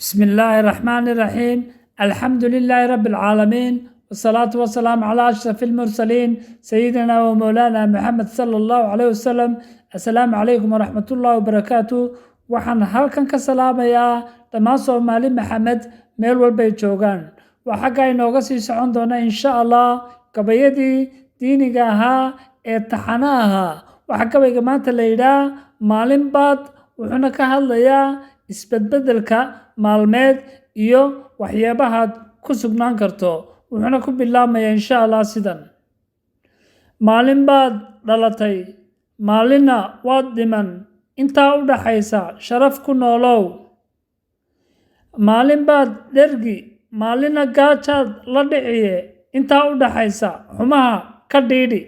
بسم الله الرحمن الرحيم. الحمد لله رب العالمين، والصلاة والسلام على أشرف المرسلين سيدنا ومولانا محمد صلى الله عليه وسلم. السلام عليكم ورحمة الله وبركاته. waxaan halkan ka salaamayaa dhammaan Soomaali Maxamed meel walba ay joogaan. Waxa xagga inooga sii socon doona insha Allah gabayadii diiniga ahaa ee taxanaha. Waxa gabayga maanta la yiraahdaa maalin baad wuxuuna ka hadlayaa isbedbedelka maalmeed iyo waxyaabaha ku sugnaan karto. Wuxuuna ku bilaabmayaa insha Allah sidan: maalin baad dhalatay, maalinna waad dhiman, intaa u dhaxaysa sharaf ku noolow. maalin baad dhergi, maalinna gaajaad la dhiciye, intaa u dhaxaysa xumaha ka dhiidhi.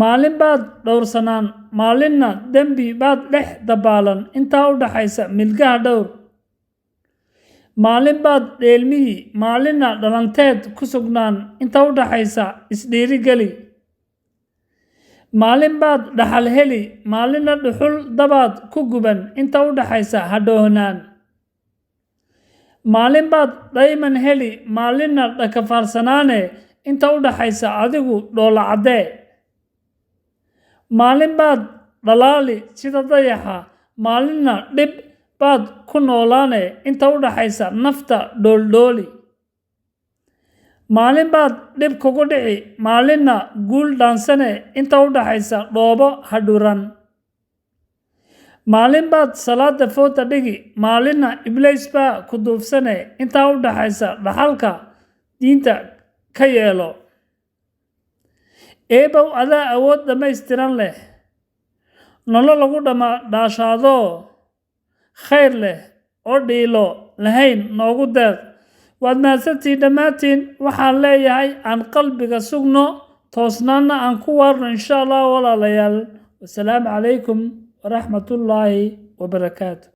maalin baad dhowrsanaan, maalinna dembi baad dhex dabaalan, intaa u dhaxaysa milgaha dhowr. maalin baad dheelmihi, maalinna dhalanteed ku sugnaan, intaa u dhaxaysa isdhiirigeli. maalin baad dhaxal heli, maalinna dhuxul dabaad ku guban, inta u dhaxaysa hadhoohnaan. maalin baad dayman heli, maalinna dhakafaarsanaane, inta u dhaxaysa adigu dhoola caddee. maalin baad dhalaali sida dayaxa, maalinna dhib baad ku noolaane, inta u dhaxaysa nafta dhooldhooli. maalin baad dhib kugu dhici, maalinna guul dhaansane, inta u dhaxaysa dhoobo hadhuran. maalin baad salaada foota dhigi, maalinna iblays baa ku duufsane, inta u dhaxaysa dhaxalka diinta ka yeelo. eebow adaa awood dhammaystiran leh, nolol lagu dhaashaado khayr leh oo dhiilo lahayn noogu deeq. waad mahadsantihiin dhammaantiin. waxaan leeyahay aan qalbiga sugno, toosnaanna aan ku waarno insha Allah walaalayaal. wasalaamu calaykum waraxmatullaahi wabarakaatu.